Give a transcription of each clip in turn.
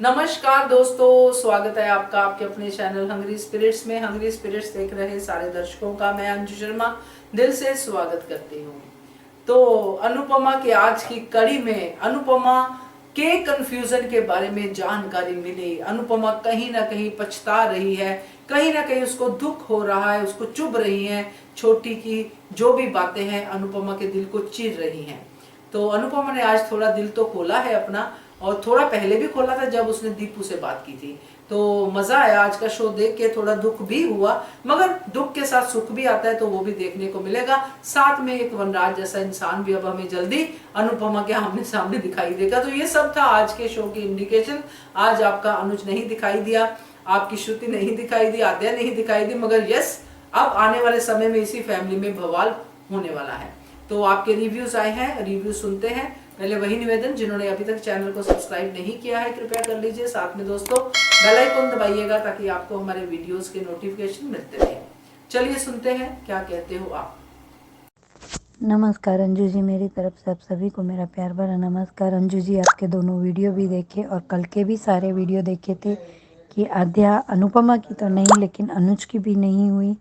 नमस्कार दोस्तों, स्वागत है आपका आपके अपने चैनल हंग्री स्पिरिट्स में। हंग्री स्पिरिट्स देख रहे सारे दर्शकों का मैं अंजू शर्मा दिल से स्वागत करती हूँ। तो अनुपमा के आज की कड़ी में अनुपमा के कंफ्यूजन के बारे में जानकारी मिली। अनुपमा कहीं ना कहीं पछता रही है, कहीं ना कहीं उसको दुख हो रहा है, उसको चुभ रही है। छोटी की जो भी बातें हैं अनुपमा के दिल को चीर रही हैं। तो अनुपमा ने आज थोड़ा दिल तो खोला है अपना, और थोड़ा पहले भी खोला था जब उसने दीपू से बात की थी। तो मजा आया आज का शो देख के, थोड़ा दुख भी हुआ, मगर दुख के साथ सुख भी आता है तो वो भी देखने को मिलेगा। साथ में एक वनराज जैसा इंसान भी अब हमें जल्दी अनुपमा के आमने सामने दिखाई देगा। तो ये सब था आज के शो की इंडिकेशन। आज आपका अनुज नहीं दिखाई दिया, आपकी श्रुति नहीं दिखाई दी, आद्या नहीं दिखाई दी, मगर यस, अब आने वाले समय में इसी फैमिली में बवाल होने वाला है। तो आपके रिव्यूज आए हैं, रिव्यू सुनते हैं। पहले वही निवेदन, जिन्होंने अभी तक चैनल को सब्सक्राइब नहीं किया है कृपया कर लीजिए। साथ में दोस्तों बेल आइकन दबाइएगा ताकि आपको हमारे वीडियोस के नोटिफिकेशन मिलते रहे। चलिए सुनते हैं क्या कहते हो आप। नमस्कार अंजू जी, मेरी तरफ से आप सभी को मेरा प्यार भरा नमस्कार। अंजू जी, आपके दोनों वीडियो भी देखे और कल के भी सारे वीडियो देखे थे कि आद्या अनुपमा की तो नहीं लेकिन अनुज की भी नहीं हुई।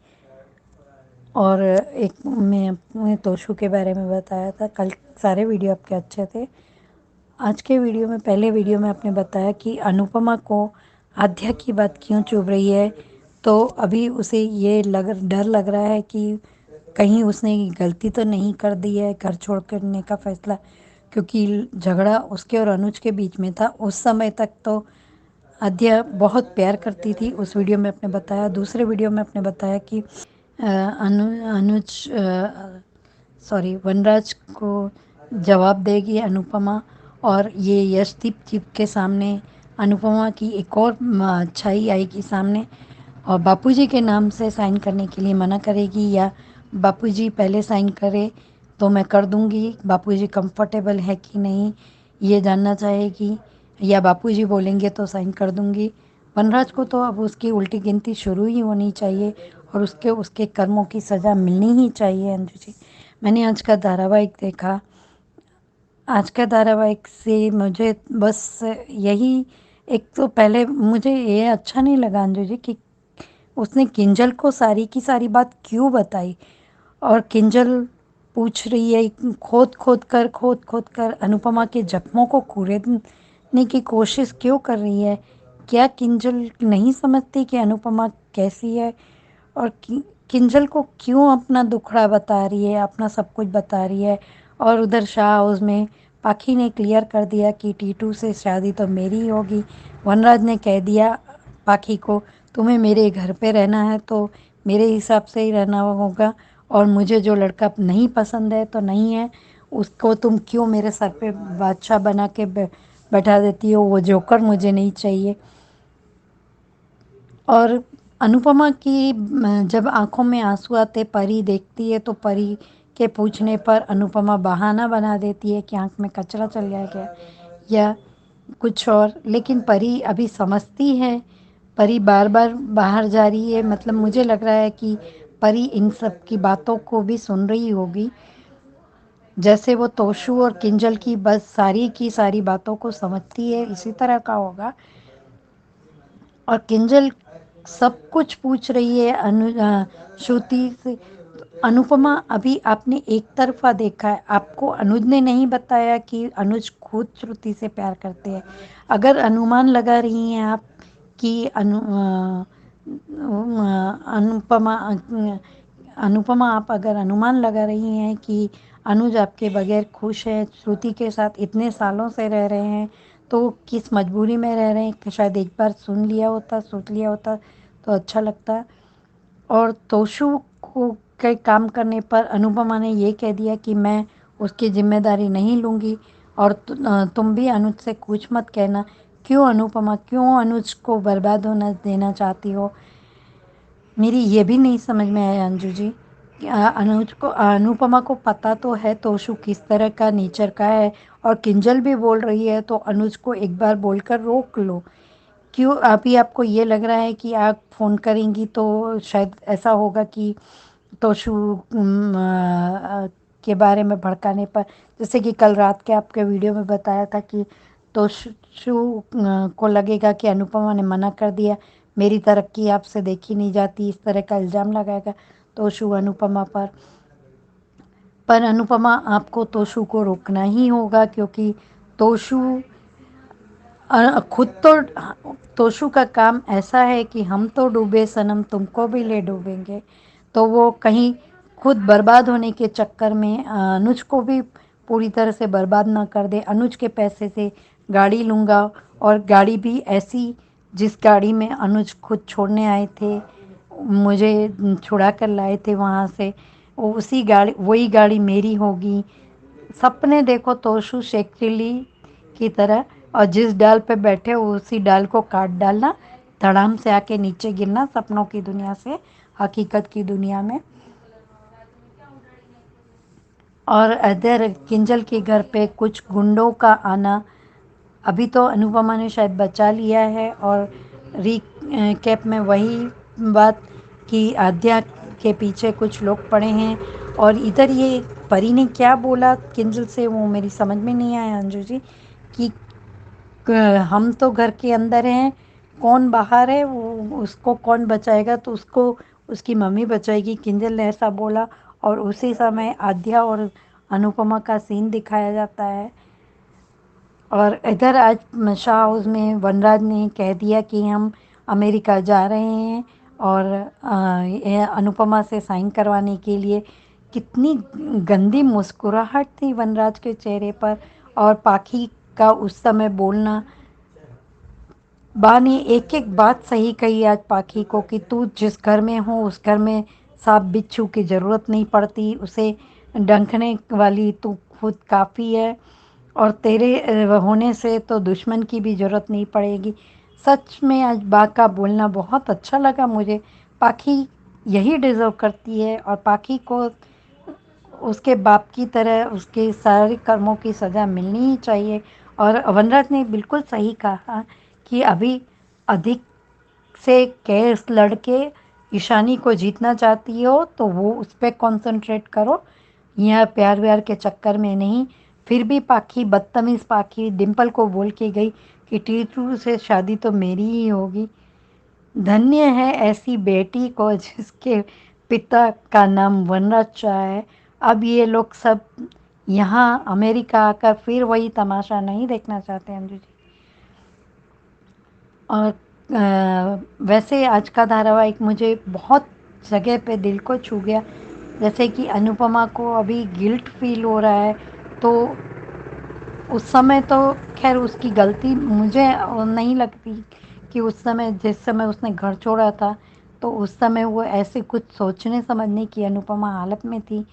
और एक मैं तोशु के बारे में बताया था। कल सारे वीडियो आपके अच्छे थे। आज के वीडियो में, पहले वीडियो में आपने बताया कि अनुपमा को आद्या की बात क्यों चुभ रही है। तो अभी उसे ये डर लग रहा है कि कहीं उसने गलती तो नहीं कर दी है घर छोड़ करने का फैसला, क्योंकि झगड़ा उसके और अनुज के बीच में था। उस समय तक तो आद्या बहुत प्यार करती थी, उस वीडियो में आपने बताया। दूसरे वीडियो में आपने बताया कि अनुज सॉरी वनराज को जवाब देगी अनुपमा, और ये यशदीप जी के सामने अनुपमा की एक और अच्छाई आएगी सामने, और बापूजी के नाम से साइन करने के लिए मना करेगी, या बापूजी पहले साइन करे तो मैं कर दूंगी, बापूजी कंफर्टेबल है कि नहीं ये जानना चाहेगी, या बापूजी बोलेंगे तो साइन कर दूंगी। वनराज को तो अब उसकी उल्टी गिनती शुरू ही होनी चाहिए और उसके उसके कर्मों की सज़ा मिलनी ही चाहिए। अंजू जी, मैंने आज का धारावाहिक देखा। आज का धारावाहिक से मुझे बस यही, एक तो पहले मुझे ये अच्छा नहीं लगा अंजू जी कि उसने किंजल को सारी की सारी बात क्यों बताई, और किंजल पूछ रही है, खोद खोद कर अनुपमा के जख्मों को कुरेदने की कोशिश क्यों कर रही है। क्या किंजल नहीं समझती कि अनुपमा कैसी है, और किंजल को क्यों अपना दुखड़ा बता रही है, अपना सब कुछ बता रही है। और उधर शाह हाउस में पाखी ने क्लियर कर दिया कि टीटू से शादी तो मेरी ही होगी। वनराज ने कह दिया पाखी को, तुम्हें मेरे घर पे रहना है तो मेरे हिसाब से ही रहना होगा, और मुझे जो लड़का नहीं पसंद है तो नहीं है, उसको तुम क्यों मेरे सर पे बादशाह बना के बैठा देती हो, वो जोकर मुझे नहीं चाहिए। और अनुपमा की जब आंखों में आंसू आते परी देखती है तो परी के पूछने पर अनुपमा बहाना बना देती है कि आंख में कचरा चल गया क्या, या कुछ और। लेकिन परी अभी समझती है, परी बार बार बाहर जा रही है, मतलब मुझे लग रहा है कि परी इन सब की बातों को भी सुन रही होगी, जैसे वो तोशु और किंजल की बस सारी की सारी बातों को समझती है, इसी तरह का होगा। और किंजल सब कुछ पूछ रही है श्रुति से। अनुपमा, अभी आपने एक तरफा देखा है, आपको अनुज ने नहीं बताया कि अनुज खुद श्रुति से प्यार करते हैं। अगर अनुमान लगा रही हैं आप कि अनुपमा अनुपमा आप अगर अनुमान लगा रही हैं कि अनुज आपके बगैर खुश है, श्रुति के साथ इतने सालों से रह रहे हैं, तो किस मजबूरी में रह रहे हैं कि शायद एक बार सुन लिया होता, सोच लिया होता तो अच्छा लगता। और तोशु को के काम करने पर अनुपमा ने ये कह दिया कि मैं उसकी जिम्मेदारी नहीं लूँगी, और तुम भी अनुज से कुछ मत कहना। क्यों अनुपमा, क्यों अनुज को बर्बाद होना देना चाहती हो। मेरी ये भी नहीं समझ में आया अंजू जी कि अनुज को, अनुपमा को पता तो है तोशु किस तरह का नेचर का है, और किंजल भी बोल रही है तो अनुज को एक बार बोलकर रोक लो। क्यों अभी आपको ये लग रहा है कि आप फ़ोन करेंगी तो शायद ऐसा होगा कि तोशु के बारे में भड़काने पर, जैसे कि कल रात के आपके वीडियो में बताया था कि तोशु को लगेगा कि अनुपमा ने मना कर दिया, मेरी तरक्की आपसे देखी नहीं जाती, इस तरह का इल्ज़ाम लगाएगा तोशु अनुपमा पर अनुपमा आपको तोशु को रोकना ही होगा, क्योंकि तोशु खुद तो तोशु का काम ऐसा है कि हम तो डूबे सनम तुमको भी ले डूबेंगे, तो वो कहीं खुद बर्बाद होने के चक्कर में अनुज को भी पूरी तरह से बर्बाद ना कर दे। अनुज के पैसे से गाड़ी लूँगा, और गाड़ी भी ऐसी जिस गाड़ी में अनुज खुद छोड़ने आए थे, मुझे छुड़ा कर लाए थे वहाँ से, उसी गाड़ी वही गाड़ी मेरी होगी। सपने देखो तोशु शेख चिल्ली की तरह, और जिस डाल पे बैठे हो उसी डाल को काट डालना, धड़ाम से आके नीचे गिरना सपनों की दुनिया से हकीकत की दुनिया में। और इधर किंजल के घर पे कुछ गुंडों का आना, अभी तो अनुपमा ने शायद बचा लिया है, और कैप में वही बात कि आद्या के पीछे कुछ लोग पड़े हैं। और इधर ये परी ने क्या बोला किंजल से वो मेरी समझ में नहीं आया अंजू जी, कि हम तो घर के अंदर हैं, कौन बाहर है, वो उसको कौन बचाएगा, तो उसको उसकी मम्मी बचाएगी, किंजल ने ऐसा बोला। और उसी समय आद्या और अनुपमा का सीन दिखाया जाता है। और इधर आज शाह हाउस में वनराज ने कह दिया कि हम अमेरिका जा रहे हैं, और ये अनुपमा से साइन करवाने के लिए। कितनी गंदी मुस्कुराहट थी वनराज के चेहरे पर, और पाखी का उस समय बोलना। बा ने एक एक बात सही कही आज पाखी को, कि तू जिस घर में हो उस घर में सांप बिच्छू की ज़रूरत नहीं पड़ती, उसे डंकने वाली तू खुद काफ़ी है, और तेरे होने से तो दुश्मन की भी ज़रूरत नहीं पड़ेगी। सच में आज बा का बोलना बहुत अच्छा लगा मुझे। पाखी यही डिज़र्व करती है, और पाखी को उसके बाप की तरह उसके सारे कर्मों की सज़ा मिलनी ही चाहिए। और वनराज ने बिल्कुल सही कहा कि अभी अधिक से केस लड़के ईशानी को जीतना चाहती हो तो वो उस पर कॉन्सेंट्रेट करो, यहाँ प्यार व्यार के चक्कर में नहीं। फिर भी पाखी बदतमीज़ पाखी डिम्पल को बोल के गई कि टीटू से शादी तो मेरी ही होगी। धन्य है ऐसी बेटी को जिसके पिता का नाम वनराज शाह है। अब ये लोग सब यहाँ अमेरिका आकर फिर वही तमाशा नहीं देखना चाहते अंजू जी। और वैसे आज का धारावाहिक मुझे बहुत जगह पे दिल को छू गया। जैसे कि अनुपमा को अभी गिल्ट फील हो रहा है, तो उस समय तो खैर उसकी गलती मुझे नहीं लगती कि उस समय जिस समय उसने घर छोड़ा था, तो उस समय वो ऐसे कुछ सोचने समझने की अनुपमा हालत में थी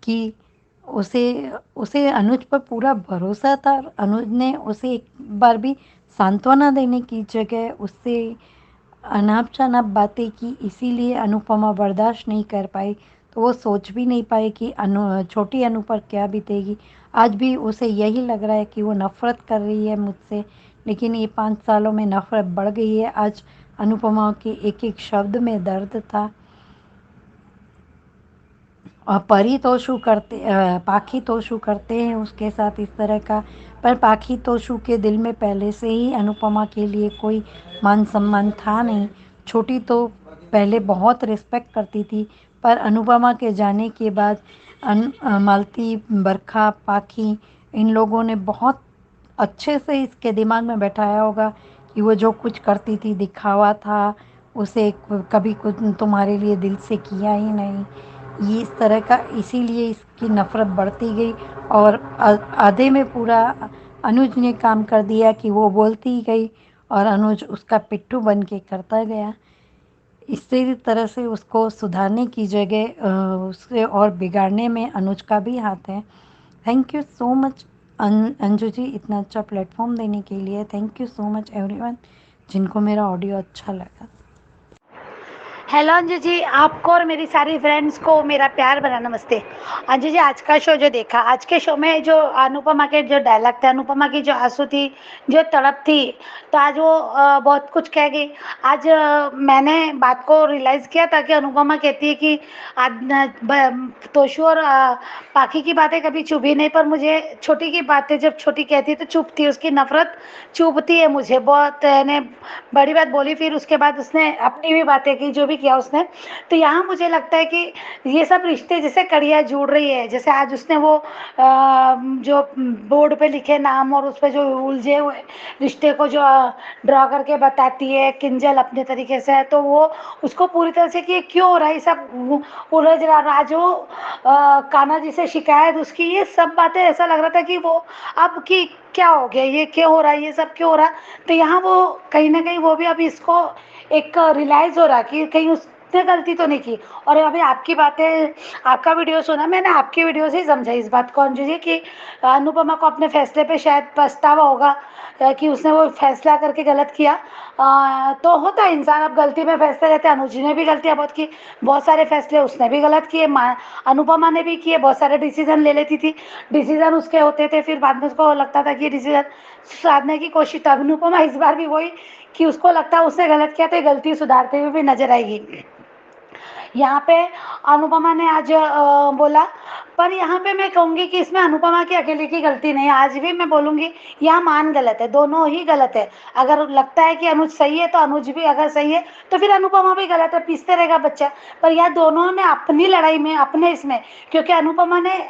कि उसे उसे अनुज पर पूरा भरोसा था। अनुज ने उसे एक बार भी सांत्वना देने की जगह उससे अनाप-शनाप बातें की, इसीलिए अनुपमा बर्दाश्त नहीं कर पाई। तो वो सोच भी नहीं पाई कि छोटी अनु पर क्या बीतेगी। आज भी उसे यही लग रहा है कि वो नफ़रत कर रही है मुझसे, लेकिन ये 5 सालों में नफ़रत बढ़ गई है। आज अनुपमा के एक-एक शब्द में दर्द था। और पाखी तोशु करते हैं उसके साथ इस तरह का, पर पाखी तोशु के दिल में पहले से ही अनुपमा के लिए कोई मान सम्मान था नहीं। छोटी तो पहले बहुत रिस्पेक्ट करती थी, पर अनुपमा के जाने के बाद मालती, बरखा, पाखी, इन लोगों ने बहुत अच्छे से इसके दिमाग में बैठाया होगा कि वो जो कुछ करती थी दिखावा था, उसे कभी कुछ तुम्हारे लिए दिल से किया ही नहीं, ये इस तरह का। इसीलिए इसकी नफ़रत बढ़ती गई, और आधे में पूरा अनुज ने काम कर दिया कि वो बोलती गई और अनुज उसका पिट्ठू बन के करता गया। इसी तरह से उसको सुधारने की जगह उसे और बिगाड़ने में अनुज का भी हाथ है। Thank you so much Anju ji, इतना अच्छा प्लेटफॉर्म देने के लिए। Thank you so much everyone जिनको मेरा ऑडियो अच्छा लगा। हेलो अंजू जी, आपको और मेरी सारी फ्रेंड्स को मेरा प्यार भरा नमस्ते। अंजू जी, आज का शो जो देखा, आज के शो में जो अनुपमा के जो डायलॉग थे, अनुपमा की जो आंसू थी, जो तड़प थी, तो आज वो बहुत कुछ कह गई। आज मैंने बात को रियलाइज़ किया था कि अनुपमा कहती है कि तोशु और पाखी की बातें कभी चुभी नहीं, पर मुझे छोटी की बातें जब छोटी कहती है तो चुभती, उसकी नफरत चुभती है मुझे बहुत। ने बड़ी बात बोली, फिर उसके बाद उसने अपनी भी बातें की, जो भी किया उसने। तो यहाँ मुझे लगता है कि ये सब रिश्ते जैसे कड़ियाँ जुड़ रही है, जैसे आज उसने वो जो बोर्ड पे लिखे नाम और उस पर जो उलझे हुए रिश्ते को जो ड्रा करके बताती है किंजल अपने तरीके से, तो वो उसको पूरी तरह से कि ये क्यों हो रहा है, ये सब उलझ रहा। राजू कान्हा जी से शिकायत उसकी, ये सब बातें ऐसा लग रहा था कि वो अब कि क्या हो गया, ये क्यों हो रहा है, ये सब क्यों हो रहा। तो यहाँ वो कहीं ना कहीं वो भी अभी इसको एक रियलाइज़ हो रहा कि कहीं उसने गलती तो नहीं की। और अभी आपकी बातें, आपका वीडियो सुना मैंने, आपकी वीडियो से ही समझा इस बात को अंजू जी कि अनुपमा को अपने फैसले पे शायद पछतावा होगा कि उसने वो फैसला करके गलत किया। तो होता है, इंसान अब गलती में फैसले रहते हैं। अनुज ने भी गलतियाँ बहुत की, बहुत सारे फैसले उसने भी गलत किए, अनुपमा ने भी किए, बहुत सारे डिसीजन ले लेती थी, डिसीजन उसके होते थे, फिर बाद में उसको लगता था कि डिसीजन सुधारने की कोशिश। तो अनुपमा इस बार भी वही कि उसको लगता है उसने गलत किया तो ये गलती सुधारते हुए भी नजर आएगी। यहाँ पे अनुपमा ने आज बोला, पर यहाँ पे मैं कहूँगी कि इसमें अनुपमा की अकेले की गलती नहीं है। आज भी मैं बोलूँगी यहाँ मान गलत है, दोनों ही गलत है। अगर लगता है कि अनुज सही है तो अनुज भी अगर सही है तो फिर अनुपमा भी गलत है, पीसते रहेगा बच्चा। पर यहाँ दोनों ने अपनी लड़ाई में, अपने इसमें, क्योंकि अनुपमा ने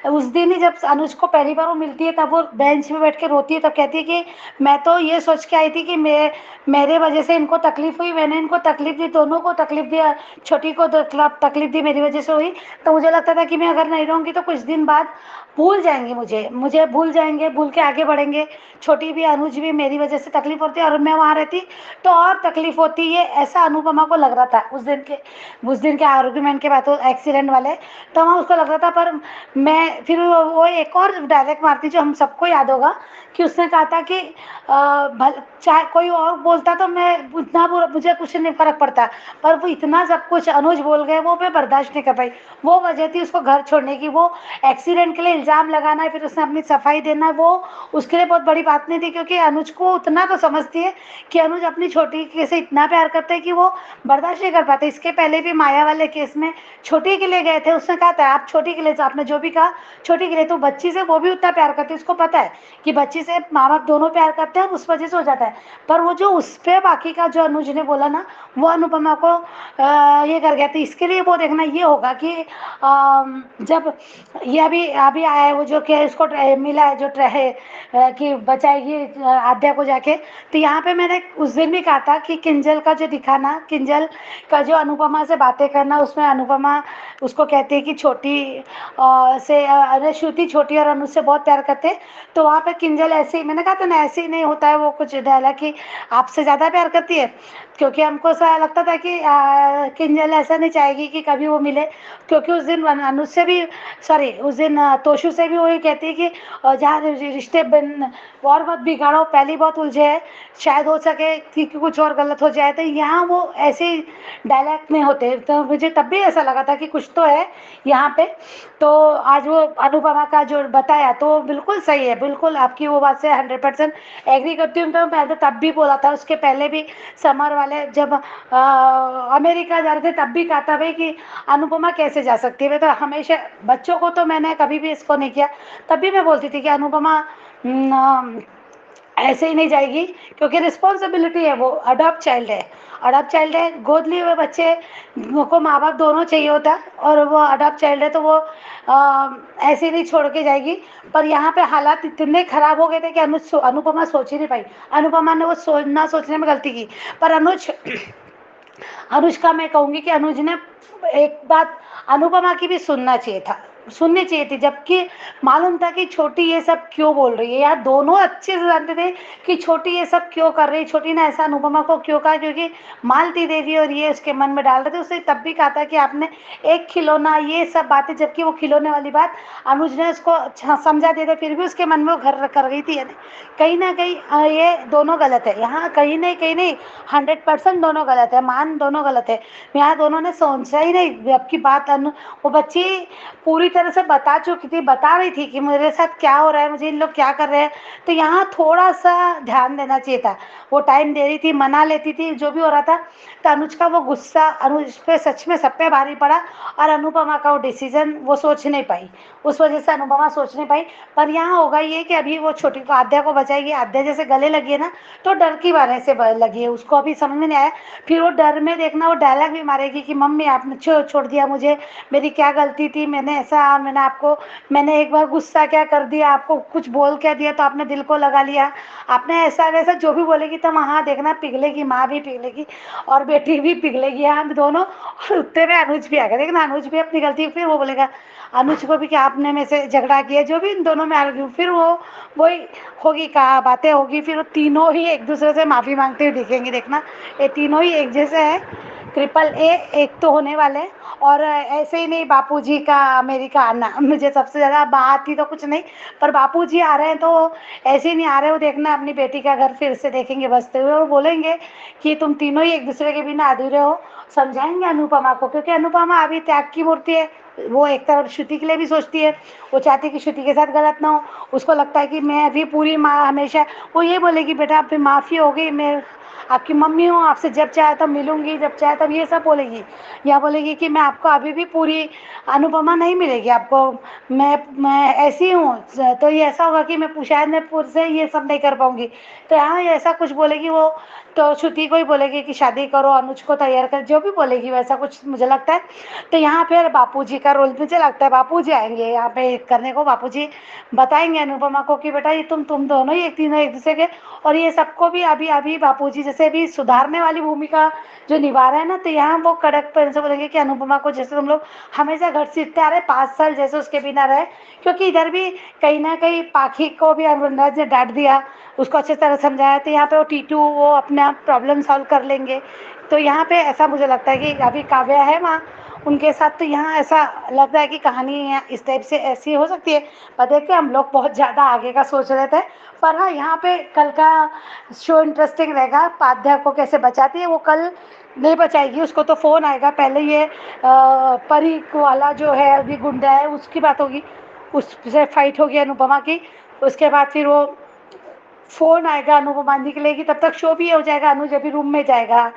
उस दिन ही जब अनुज को पहली बार वो मिलती है तब वो बेंच पे बैठ के रोती है, तब कहती है कि मैं तो ये सोच के आई थी कि मेरे वजह से इनको तकलीफ हुई, मैंने इनको तकलीफ दी, दोनों को तकलीफ दिया, छोटी को तकलीफ दी मेरी वजह से हुई। तो मुझे लगता था कि मैं अगर नहीं रहूँगी तो कुछ दिन बाद भूल जाएंगे, मुझे भूल जाएंगे, भूल के आगे बढ़ेंगे। छोटी भी, अनुज भी, मेरी वजह से तकलीफ होती है और मैं वहाँ रहती तो और तकलीफ होती है, ऐसा अनुपमा को लग रहा था उस दिन के आर्गूमेंट के बाद, एक्सीडेंट वाले। तो वहाँ उसको लग रहा था। पर मैं फिर वो एक और डायरेक्ट मारती जो हम सबको याद होगा कि उसने कहा था कि चाहे कोई और बोलता तो मैं उतना बुरा, मुझे कुछ नहीं फर्क पड़ता, पर वो इतना सब कुछ अनुज बोल गए वो मैं बर्दाश्त नहीं कर पाई। वो वजह थी उसको घर छोड़ने की, वो एक्सीडेंट के लिए इल्ज़ाम लगाना है, फिर उसने अपनी सफाई देना है, वो उसके लिए बहुत बड़ी बात नहीं थी, क्योंकि अनुज को उतना तो समझती है कि अनुज अपनी छोटी से इतना प्यार करते हैं कि वो बर्दाश्त नहीं कर पाते। इसके पहले भी माया वाले केस में छोटी के लिए गए थे, उसने कहा था आप छोटी के लिए, तो आपने जो भी कहा छोटी के लिए, तो बच्ची से वो भी उतना प्यार करती है, उसको पता है कि बच्ची से माँ बाप दोनों प्यार करते हैं, उस वजह से हो जाता है। पर वो जो उस पर बाकी का जो अनुज ने बोला ना, वो अनुपमा को ये कर गया। तो इसके लिए वो देखना ये होगा कि जब ये अभी अभी आया है वो जो कि इसको मिला है जो कि बचाएगी आद्या को जाके। तो यहाँ पे मैंने उस दिन भी कहा था कि किंजल का जो दिखाना, किंजल का जो अनुपमा से बातें करना, उसमें अनुपमा उसको कहती है कि छोटी से अरे श्रुति छोटी और अनुज से बहुत प्यार करते हैं। तो वहाँ पे किंजल ऐसे ही, मैंने कहा था ना ऐसे ही नहीं होता है, वो कुछ डायलॉग कि आपसे ज़्यादा प्यार करती है, क्योंकि हमको ऐसा लगता था कि किंजल ऐसा नहीं चाहेगी कि कभी वो मिले, क्योंकि उस दिन अनुज से भी, सॉरी उस दिन तोशु से भी वही कहती है कि जहाँ रिश्ते और मत बिगाड़ो, पहली बहुत उलझे है, शायद हो सके कि कुछ और गलत हो जाए। तो यहाँ वो ऐसे ही डायलॉग में होते, तो मुझे तब भी ऐसा लगा था कि कुछ तो है यहाँ पे। तो आज वो अनुपमा का जो बताया तो बिल्कुल सही है, बिल्कुल आपकी वो बात से 100% एग्री करती हूँ। तो मैं तो तब भी बोला था, उसके पहले भी समर वाले जब अमेरिका जा रहे थे तब भी कहा था भाई कि अनुपमा कैसे जा सकती है। मैं तो हमेशा बच्चों को तो मैंने कभी भी इसको नहीं किया, तब भी मैं बोलती थी कि अनुपमा ऐसे ही नहीं जाएगी, क्योंकि रिस्पॉन्सिबिलिटी है, वो अडॉप्ट चाइल्ड है, अडॉप्ट चाइल्ड है, गोद लिए हुए बच्चे को माँ बाप दोनों चाहिए होता है, और वो अडॉप्ट चाइल्ड है तो वो ऐसे ही नहीं छोड़ के जाएगी। पर यहाँ पे हालात इतने खराब हो गए थे कि अनुपमा सोच ही नहीं पाई। अनुपमा ने वो ना सोचने में गलती की। पर अनुज का मैं कहूँगी कि अनुज ने एक बात अनुपमा की भी सुनना चाहिए था, सुननी चाहिए थी, जबकि मालूम था कि छोटी ये सब क्यों बोल रही है। यार दोनों अच्छे से जानते थे कि छोटी ये सब क्यों कर रही है। छोटी ने ऐसा अनुपमा को क्यों कहा, क्योंकि मालती देवी और ये उसके मन में डाल रहे थे। उसने तब भी कहा था कि आपने एक खिलौना, ये सब बातें, जबकि वो खिलौने वाली बात अनुज ने उसको समझा दिया था, फिर भी उसके मन में वो घर कर गई थी। यानी कहीं ना कहीं ये दोनों गलत है। यहाँ कहीं नहीं 100% दोनों गलत है, मान दोनों गलत है। यहाँ दोनों ने सोचा ही नहीं। अब की बात वो बच्ची पूरी तरह से बता चुकी थी, बता रही थी कि मेरे साथ क्या हो रहा है, मुझे इन लोग क्या कर रहे हैं। तो यहाँ थोड़ा सा ध्यान देना चाहिए था। वो टाइम दे रही थी, मना लेती थी, जो भी हो रहा था। तो अनुज का वो गुस्सा अनुज पे सच में सब पे भारी पड़ा। और अनुपमा का वो डिसीजन वो सोच नहीं पाई, उस वजह से अनुपमा सोच नहीं पाई। पर यहाँ होगा ये कि अभी वो छोटी को, आद्या को बचाएगी। आद्या जैसे गले लगी है ना, तो डर की वजह से लगी है, उसको अभी समझ में नहीं आया। फिर वो डर में देखना वो डायलॉग भी मारेगी कि मम्मी आपने छोड़ दिया मुझे, मेरी क्या गलती थी, मैंने एक बार गुस्सा क्या कर दिया, आपको कुछ बोल क्या दिया तो आपने दिल को लगा लिया, आपने ऐसा वैसा जो भी बोलेगी। तो वहाँ देखना पिघलेगी, माँ भी पिघलेगी और बेटी भी पिघलेगी, हम दोनों। और उतने में अनुज भी आ गया। देखना अनुज भी अपनी गलती, फिर वो बोलेगा अनुज को भी कि आपने में से झगड़ा किया, जो भी इन दोनों में आर्ग्यू, फिर वो वही होगी, कहा बातें होगी। फिर वो तीनों ही एक दूसरे से माफ़ी मांगते हुए दिखेंगे। देखना ये तीनों ही एक जैसे है, ट्रिपल ए एक तो होने वाले हैं। और ऐसे ही नहीं, बापूजी का अमेरिका आना मुझे सबसे ज़्यादा, बात ही तो कुछ नहीं, पर बापूजी आ रहे हैं तो ऐसे ही नहीं आ रहे। वो देखना अपनी बेटी का घर फिर से देखेंगे बसते हुए, और बोलेंगे कि तुम तीनों ही एक दूसरे के बिना अधूरे हो। समझाएंगे अनुपमा को, क्योंकि अनुपमा अभी त्याग की मूर्ति है। वो एक तरफ श्रुति के लिए भी सोचती है, वो चाहती है कि श्रुति के साथ गलत ना हो। उसको लगता है कि मैं अभी पूरी माँ हमेशा, वो ये बोलेगी बेटा अब माफ़ी हो गई, मैं आपकी मम्मी हूँ, आपसे जब चाहे तब मिलूंगी, जब चाहे तब, ये सब बोलेगी। या बोलेगी कि मैं आपको अभी भी पूरी अनुपमा नहीं मिलेगी आपको, मैं ऐसी हूँ। तो ये ऐसा होगा कि मैं शायद मैं पूरे से ये सब नहीं कर पाऊंगी। तो यहाँ ये ऐसा कुछ बोलेगी वो। तो श्रुति को ही बोलेगी कि शादी करो, अनुज को तैयार कर, जो भी बोलेगी वैसा कुछ मुझे लगता है। तो यहाँ फिर बापूजी का रोल मुझे लगता है, बापूजी आएंगे यहाँ पे करने को। बापूजी बताएंगे अनुपमा को कि बेटा ये तुम दोनों ही एक, तीनों एक दूसरे के। और ये सबको भी अभी अभी बापूजी जैसे भी सुधारने वाली भूमिका जो निभा रहे हैं ना, तो यहाँ वो कड़क पेन से बोलेंगे कि अनुपमा को जैसे तुम लोग हमेशा घर सीखते आ रहे 5 साल जैसे उसके बिना रहे। क्योंकि इधर भी कहीं ना कहीं पाखी को भी अनुराज ने डांट दिया, उसको अच्छी तरह समझाया। तो यहाँ पे वो टीटू वो अपने आप प्रॉब्लम सॉल्व कर लेंगे। तो यहाँ पे ऐसा मुझे लगता है कि अभी काव्या है वहाँ उनके साथ, तो यहाँ ऐसा लगता है कि कहानी इस टाइप से ऐसी हो सकती है। पर देखते हम लोग बहुत ज़्यादा आगे का सोच रहे थे। पर हाँ, यहाँ पे कल का शो इंटरेस्टिंग रहेगा। पाध्या को कैसे बचाती है, वो कल नहीं बचाएगी, उसको तो फ़ोन आएगा पहले। ये परी वाला जो है अभी गुंडा है, उसकी बात होगी, उससे फाइट होगी अनुपमा की। उसके बाद फिर वो फ़ोन आएगा अनुपमा जी के लिए कि तब तक शो भी हो जाएगा, अनुज अभी रूम में जाएगा।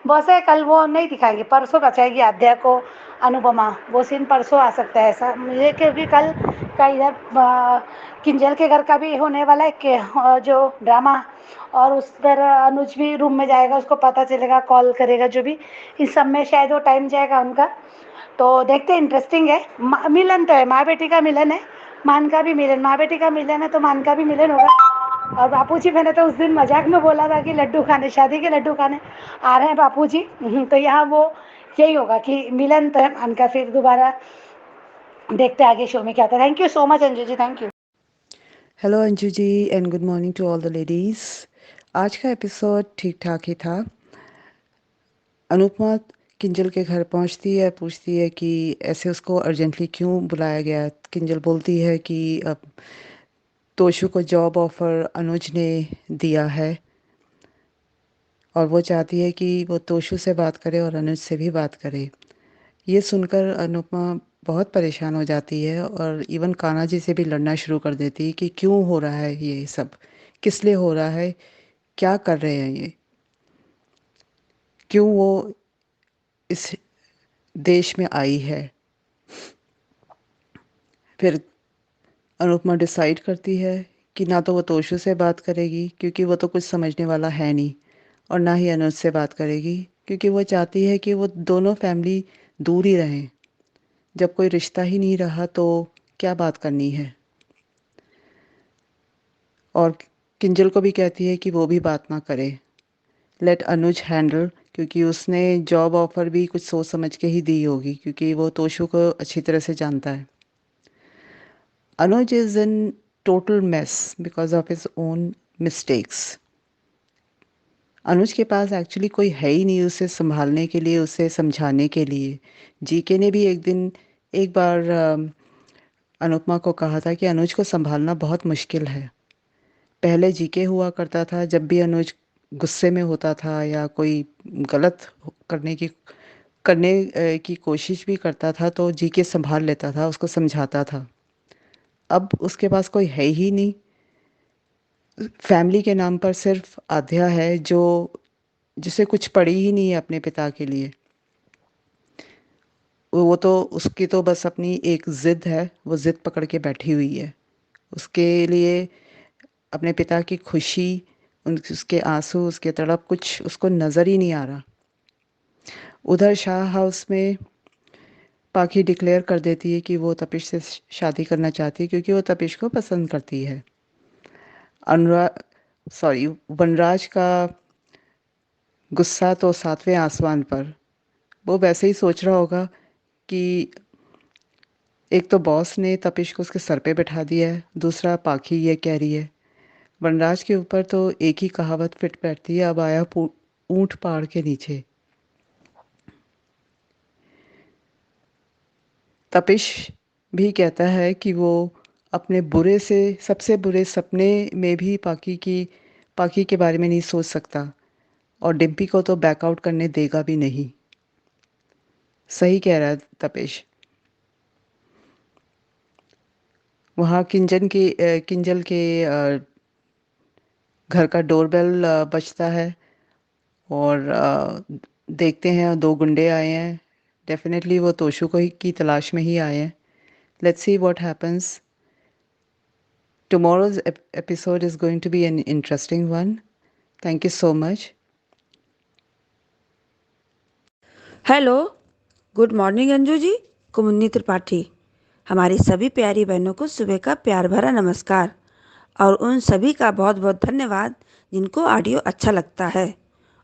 बस है, कल वो नहीं दिखाएगी, परसों बचाएगी आध्या को अनुपमा। वो सीन परसों आ सकता है ऐसा मुझे, क्योंकि कल का इधर किंजल के घर का भी होने वाला है जो ड्रामा। और उस तरह अनुज भी रूम में जाएगा, उसको पता चलेगा, कॉल करेगा, जो भी इस सब में शायद वो टाइम जाएगा उनका। तो देखते हैं, इंटरेस्टिंग है। मिलन तो है, माँ बेटी का मिलन है, मान का भी मिलन, माँ बेटी का मिलन है तो मान का भी मिलन होगा। और बापूजी, मैंने तो उस दिन मजाक में बोला था कि लड्डू खाने, शादी के लड्डू खाने आ रहे हैं बापूजी। तो यहाँ वो यही होगा कि मिलन तो है मान का। फिर दोबारा देखते हैं आगे शो में क्या होता है। Thank you so much Anju ji, thank you. Hello Anju ji and good morning to all the ladies. आज का एपिसोड ठीक ठाक ही था। अनुपमा किंजल के घर पहुंचती है, पूछती है कि ऐसे उसको अर्जेंटली क्यों बुलाया गया। किंजल बोलती है कि अब तोशु को जॉब ऑफ़र अनुज ने दिया है और वो चाहती है कि वो तोशु से बात करे और अनुज से भी बात करे। ये सुनकर अनुपमा बहुत परेशान हो जाती है और इवन कान्हा जी से भी लड़ना शुरू कर देती है कि क्यों हो रहा है ये सब, किस लिए हो रहा है, क्या कर रहे हैं ये, क्यों वो इस देश में आई है। फिर अनुपमा डिसाइड करती है कि ना तो वो तोशु से बात करेगी क्योंकि वो तो कुछ समझने वाला है नहीं, और ना ही अनुज से बात करेगी क्योंकि वो चाहती है कि वो दोनों फैमिली दूर ही रहें। जब कोई रिश्ता ही नहीं रहा तो क्या बात करनी है। और किंजल को भी कहती है कि वो भी बात ना करे, लेट अनुज हैंडल, क्योंकि उसने जॉब ऑफ़र भी कुछ सोच समझ के ही दी होगी क्योंकि वो तोशु को अच्छी तरह से जानता है। Anuj is in total mess because of his own mistakes. अनुज के पास एक्चुअली कोई है ही नहीं उसे संभालने के लिए, उसे समझाने के लिए। जीके ने भी एक बार अनुपमा को कहा था कि अनुज को संभालना बहुत मुश्किल है। पहले जीके हुआ करता था, जब भी अनुज गुस्से में होता था या कोई गलत करने की कोशिश भी करता था तो जीके संभाल लेता था, उसको समझाता था। अब उसके पास कोई है ही नहीं। फैमिली के नाम पर सिर्फ आध्या है जो जिसे कुछ पड़ी ही नहीं है अपने पिता के लिए। वो तो उसकी तो बस अपनी एक ज़िद है, वो ज़िद पकड़ के बैठी हुई है। उसके लिए अपने पिता की खुशी, उसके आंसू, उसके तड़प कुछ उसको नज़र ही नहीं आ रहा। उधर शाह हाउस में पाखी डिक्लेयर कर देती है कि वो तपिश से शादी करना चाहती है क्योंकि वो तपिश को पसंद करती है। वनराज का गुस्सा तो 7वें आसमान पर। वो वैसे ही सोच रहा होगा कि एक तो बॉस ने तपिश को उसके सर पे बिठा दिया है, दूसरा पाखी ये कह रही है। वनराज के ऊपर तो एक ही कहावत फिट बैठती है, अब आया ऊंट पहाड़ के नीचे। तपिश भी कहता है कि वो अपने सबसे बुरे सपने में भी पाखी के बारे में नहीं सोच सकता और डिम्पी को तो बैकआउट करने देगा भी नहीं। सही कह रहा है तपिश। वहाँ किंजल के घर का डोरबेल बजता है और देखते हैं 2 गुंडे आए हैं। डेफिनेटली वो तोशु की तलाश में ही आए हैं। Let's see what happens. Tomorrow's episode is going to be an interesting one. Thank you so much. Hello, good morning Anju ji. Kumunni Tripathi. हमारी सभी प्यारी बहनों को सुबह का प्यार भरा नमस्कार और उन सभी का बहुत बहुत धन्यवाद जिनको ऑडियो अच्छा लगता है।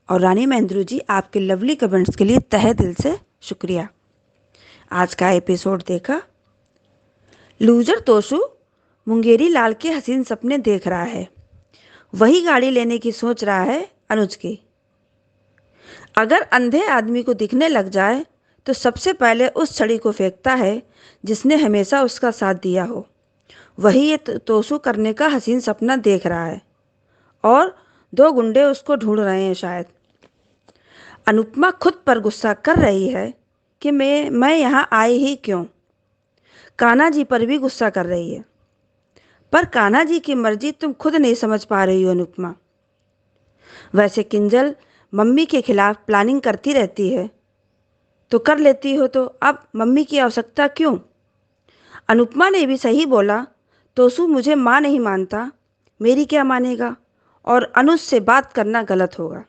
और रानी महेंद्रू जी, आपके लवली कमेंट्स के लिए तहे दिल से शुक्रिया। आज का एपिसोड देखा। लूजर तोशु मुंगेरी लाल के हसीन सपने देख रहा है। वही गाड़ी लेने की सोच रहा है अनुज की। अगर अंधे आदमी को दिखने लग जाए तो सबसे पहले उस छड़ी को फेंकता है जिसने हमेशा उसका साथ दिया हो। वही ये तोशु करने का हसीन सपना देख रहा है और 2 गुंडे उसको ढूंढ रहे हैं शायद। अनुपमा खुद पर गुस्सा कर रही है कि मैं यहाँ आई ही क्यों। कान्हा जी पर भी गुस्सा कर रही है, पर कान्हा जी की मर्जी तुम खुद नहीं समझ पा रही हो अनुपमा। वैसे किंजल मम्मी के खिलाफ प्लानिंग करती रहती है तो कर लेती हो, तो अब मम्मी की आवश्यकता क्यों। अनुपमा ने भी सही बोला, तोशु मुझे माँ नहीं मानता, मेरी क्या मानेगा, और अनुज से बात करना गलत होगा।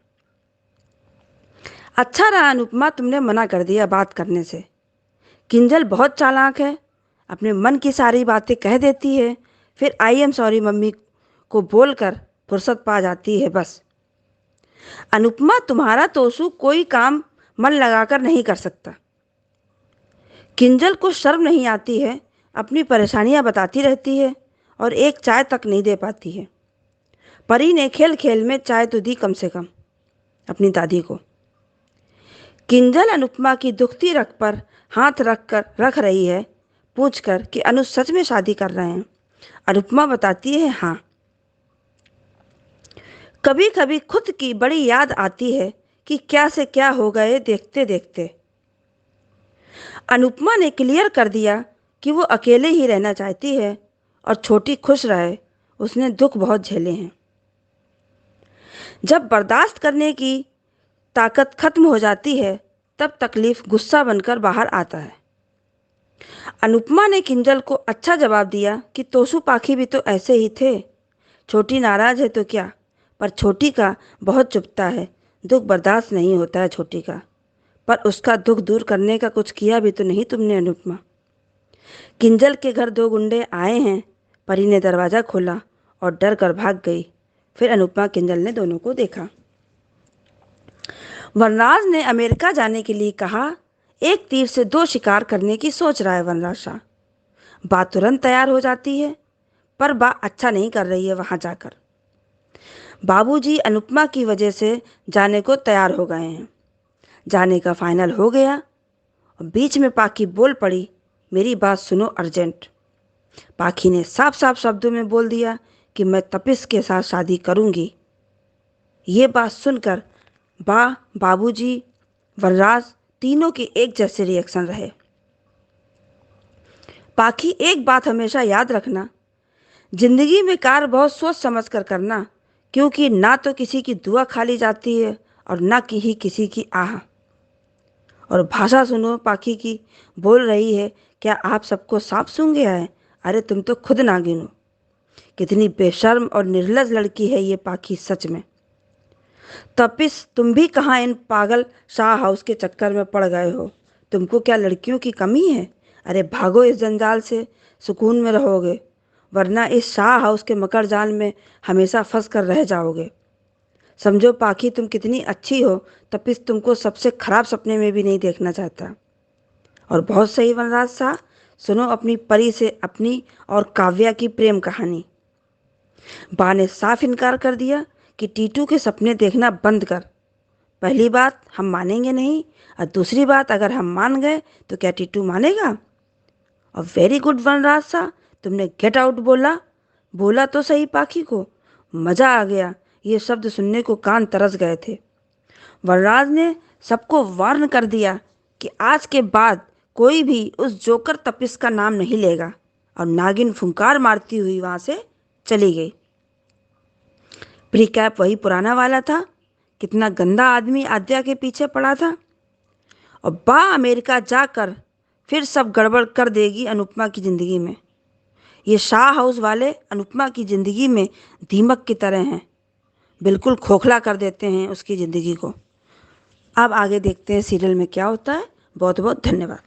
अच्छा रहा अनुपमा, तुमने मना कर दिया बात करने से। किंजल बहुत चालाक है, अपने मन की सारी बातें कह देती है, फिर आई एम सॉरी मम्मी को बोलकर फुर्सत पा जाती है बस। अनुपमा, तुम्हारा तोशु कोई काम मन लगाकर नहीं कर सकता। किंजल को शर्म नहीं आती है, अपनी परेशानियां बताती रहती है और एक चाय तक नहीं दे पाती है। परी ने खेल खेल में चाय तो दी कम से कम अपनी दादी को। किंजल अनुपमा की दुखती रग पर हाथ रख रही है, पूछकर कि अनुज सच में शादी कर रहे हैं। अनुपमा बताती है हाँ। कभी कभी खुद की बड़ी याद आती है कि क्या से क्या हो गए देखते देखते। अनुपमा ने क्लियर कर दिया कि वो अकेले ही रहना चाहती है और छोटी खुश रहे। उसने दुख बहुत झेले हैं। जब बर्दाश्त करने की ताकत खत्म हो जाती है तब तकलीफ गुस्सा बनकर बाहर आता है। अनुपमा ने किंजल को अच्छा जवाब दिया कि तोशु पाखी भी तो ऐसे ही थे। छोटी नाराज है तो क्या, पर छोटी का बहुत चुभता है, दुख बर्दाश्त नहीं होता है छोटी का। पर उसका दुख दूर करने का कुछ किया भी तो नहीं तुमने अनुपमा। किंजल के घर 2 गुंडे आए हैं। परी ने दरवाज़ा खोला और डर कर भाग गई। फिर अनुपमा किंजल ने दोनों को देखा। वनराज ने अमेरिका जाने के लिए कहा। एक तीर से 2 शिकार करने की सोच रहा है वनराज शाह। बा तुरंत तैयार हो जाती है, पर बा अच्छा नहीं कर रही है वहाँ जाकर। बाबूजी अनुपमा की वजह से जाने को तैयार हो गए हैं। जाने का फाइनल हो गया और बीच में पाखी बोल पड़ी, मेरी बात सुनो अर्जेंट। पाखी ने साफ साफ शब्दों में बोल दिया कि मैं तपिश के साथ शादी करूंगी। ये बात सुनकर बाबूजी, वनराज तीनों के एक जैसे रिएक्शन रहे। पाखी, एक बात हमेशा याद रखना, जिंदगी में कार्य बहुत सोच समझ कर करना, क्योंकि ना तो किसी की दुआ खाली जाती है और ना ही किसी की आह। और भाषा सुनो पाखी की, बोल रही है, क्या आप सबको सांप सूंघ गया है? अरे तुम तो खुद नागिन हो। कितनी बेशर्म और निर्लज लड़की है ये पाखी सच में। तपिश, तुम भी कहाँ इन पागल शाह हाउस के चक्कर में पड़ गए हो? तुमको क्या लड़कियों की कमी है? अरे भागो इस जंजाल से, सुकून में रहोगे, वरना इस शाह हाउस के मकर जाल में हमेशा फंस कर रह जाओगे। समझो पाखी, तुम कितनी अच्छी हो, तपिश तुमको सबसे खराब सपने में भी नहीं देखना चाहता। और बहुत सही वनराज शाह, सुनो अपनी परी से अपनी और काव्या की प्रेम कहानी। बा ने साफ इनकार कर दिया कि टीटू के सपने देखना बंद कर। पहली बात, हम मानेंगे नहीं, और दूसरी बात, अगर हम मान गए तो क्या टीटू मानेगा? और वेरी गुड वनराज शाह, तुमने गेट आउट बोला। बोला तो सही पाखी को, मजा आ गया। ये शब्द सुनने को कान तरस गए थे। वनराज ने सबको वार्न कर दिया कि आज के बाद कोई भी उस जोकर तपिश का नाम नहीं लेगा, और नागिन फुंकार मारती हुई वहां से चली गई। प्रीकैप वही पुराना वाला था। कितना गंदा आदमी आद्या के पीछे पड़ा था, और बा अमेरिका जाकर फिर सब गड़बड़ कर देगी अनुपमा की ज़िंदगी में। ये शाह हाउस वाले अनुपमा की ज़िंदगी में दीमक की तरह हैं, बिल्कुल खोखला कर देते हैं उसकी ज़िंदगी को। अब आगे देखते हैं सीरियल में क्या होता है। बहुत बहुत धन्यवाद।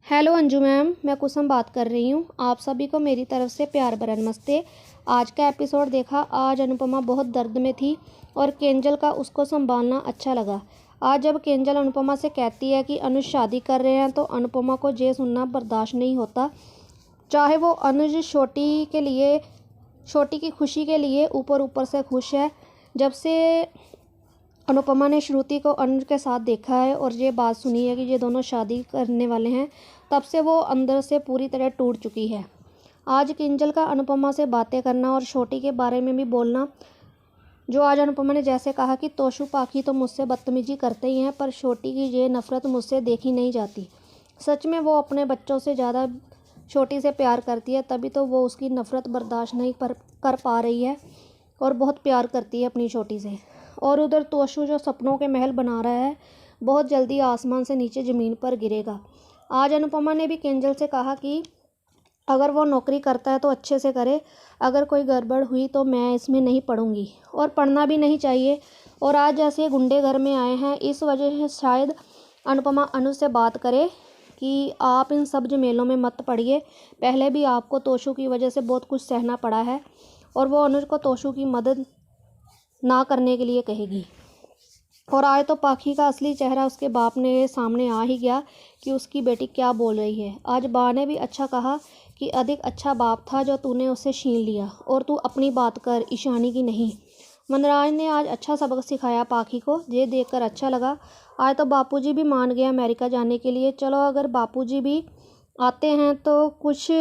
हेलो अंजू मैम, मैं कुसुम बात कर रही हूँ। आप सभी को मेरी तरफ से प्यार भरा नमस्ते। आज का एपिसोड देखा। आज अनुपमा बहुत दर्द में थी और केंजल का उसको संभालना अच्छा लगा। आज जब केंजल अनुपमा से कहती है कि अनुज शादी कर रहे हैं, तो अनुपमा को ये सुनना बर्दाश्त नहीं होता। चाहे वो अनुज छोटी की खुशी के लिए ऊपर ऊपर से खुश है। जब से अनुपमा ने श्रुति को अनुज के साथ देखा है और ये बात सुनी है कि ये दोनों शादी करने वाले हैं, तब से वो अंदर से पूरी तरह टूट चुकी है। आज किंजल का अनुपमा से बातें करना और छोटी के बारे में भी बोलना, जो आज अनुपमा ने जैसे कहा कि तोशु पाखी तो मुझसे बदतमीजी करते ही हैं, पर छोटी की ये नफ़रत मुझसे देखी नहीं जाती। सच में वो अपने बच्चों से ज़्यादा छोटी से प्यार करती है, तभी तो वो उसकी नफ़रत बर्दाश्त नहीं कर पा रही है और बहुत प्यार करती है अपनी छोटी से। और उधर तोशु जो सपनों के महल बना रहा है, बहुत जल्दी आसमान से नीचे ज़मीन पर गिरेगा। आज अनुपमा ने भी केंजल से कहा कि अगर वो नौकरी करता है तो अच्छे से करे, अगर कोई गड़बड़ हुई तो मैं इसमें नहीं पढ़ूंगी और पढ़ना भी नहीं चाहिए। और आज जैसे गुंडे घर में आए हैं, इस वजह से शायद अनुपमा अनुज से बात करे कि आप इन सब झमेलों में मत पड़िए। पहले भी आपको तोशु की वजह से बहुत कुछ सहना पड़ा है, और वो अनुज को तोशु की मदद ना करने के लिए कहेगी। और आज तो पाखी का असली चेहरा उसके बाप ने सामने आ ही गया कि उसकी बेटी क्या बोल रही है। आज बा ने भी अच्छा कहा कि अधिक अच्छा बाप था जो तूने उससे छीन लिया, और तू अपनी बात कर, ईशानी की नहीं। वनराज ने आज अच्छा सबक सिखाया पाखी को, ये देखकर अच्छा लगा। आज तो बापूजी भी मान गया अमेरिका जाने के लिए। चलो अगर बापूजी भी आते हैं तो कुछ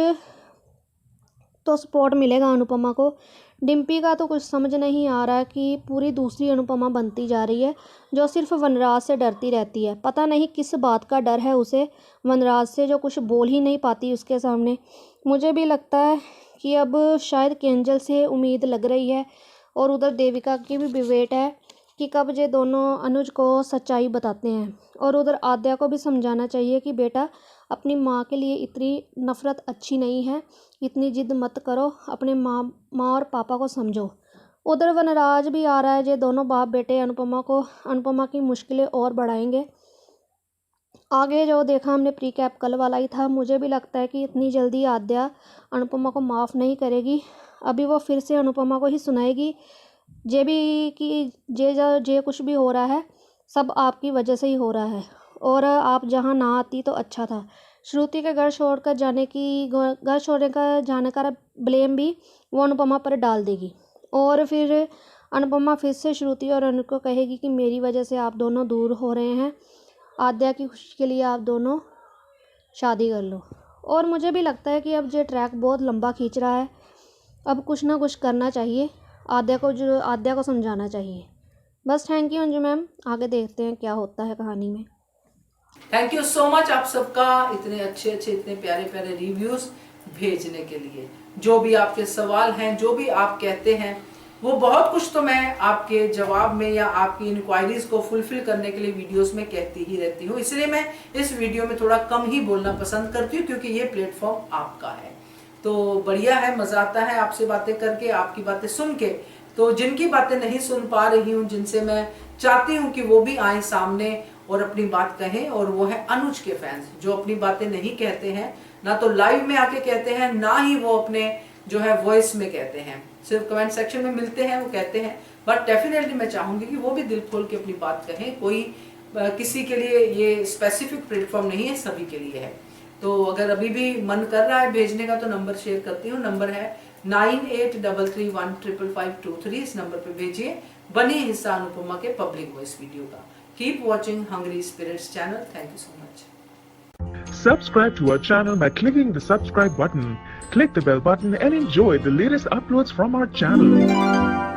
तो सपोर्ट मिलेगा अनुपमा को। डिम्पी का तो कुछ समझ नहीं आ रहा कि पूरी दूसरी अनुपमा बनती जा रही है, जो सिर्फ वनराज से डरती रहती है। पता नहीं किस बात का डर है उसे वनराज से, जो कुछ बोल ही नहीं पाती उसके सामने। मुझे भी लगता है कि अब शायद केंजल से उम्मीद लग रही है, और उधर देविका की भी वेट है कि कब ये दोनों अनुज को सच्चाई बताते हैं। और उधर आद्या को भी समझाना चाहिए कि बेटा, अपनी माँ के लिए इतनी नफ़रत अच्छी नहीं है, इतनी जिद मत करो, अपने माँ और पापा को समझो। उधर वनराज भी आ रहा है। ये दोनों बाप बेटे अनुपमा की मुश्किलें और बढ़ाएंगे। आगे जो देखा हमने प्री कैप कल वाला ही था। मुझे भी लगता है कि इतनी जल्दी आद्या अनुपमा को माफ़ नहीं करेगी। अभी वो फिर से अनुपमा को ही सुनाएगी जे भी कि जे कुछ भी हो रहा है सब आपकी वजह से ही हो रहा है, और आप जहाँ ना आती तो अच्छा था। श्रुति के घर छोड़कर जाने का ब्लेम भी वो अनुपमा पर डाल देगी और फिर अनुपमा फिर से श्रुति और अनु को कहेगी कि मेरी वजह से आप दोनों दूर हो रहे हैं, आद्या की खुशी के लिए आप दोनों शादी कर लो। और मुझे भी लगता है कि अब ये ट्रैक बहुत लंबा खींच रहा है, अब कुछ ना कुछ करना चाहिए, आद्या को समझाना चाहिए। बस थैंक यू अंजू मैम, आगे देखते हैं क्या होता है कहानी में। थैंक यू सो मच आप सबका इतने अच्छे इतने प्यारे प्यारे रिव्यूज भेजने के लिए। जो भी आपके सवाल हैं, जो भी आप कहते हैं, वो बहुत कुछ तो मैं आपके जवाब में या आपकी इंक्वायरीज को फुलफिल करने के लिए वीडियोस में कहती ही रहती हूँ। इसलिए मैं इस वीडियो में थोड़ा कम ही बोलना पसंद करती हूँ, क्योंकि ये प्लेटफॉर्म आपका है। तो बढ़िया है, मजा आता है आपसे बातें करके, आपकी बातें सुन के। तो जिनकी बातें नहीं सुन पा रही हूँ, जिनसे मैं चाहती हूँ कि वो भी आए सामने और अपनी बात कहें, और वो है अनुज के फैंस, जो अपनी बातें नहीं कहते हैं, ना तो लाइव में आके कहते हैं, ना ही वो अपने जो है वॉइस में कहते हैं, सिर्फ कमेंट सेक्शन में मिलते हैं वो कहते हैं। बट डेफिनेटली मैं चाहूंगी कि वो भी दिल खोल के अपनी बात कहें। कोई किसी के लिए ये स्पेसिफिक प्लेटफॉर्म नहीं है, सभी के लिए है। तो अगर अभी भी मन कर रहा है भेजने का तो नंबर शेयर करती हूँ। नंबर है 9833155523। इस नंबर पे भेजिए, बनिए हिस्सा अनुपमा के पब्लिक वॉइस वीडियो का। Keep watching hungry spirits channel. Thank you so much. Subscribe to our channel by clicking the subscribe button. Click the bell button and enjoy the latest uploads from our channel.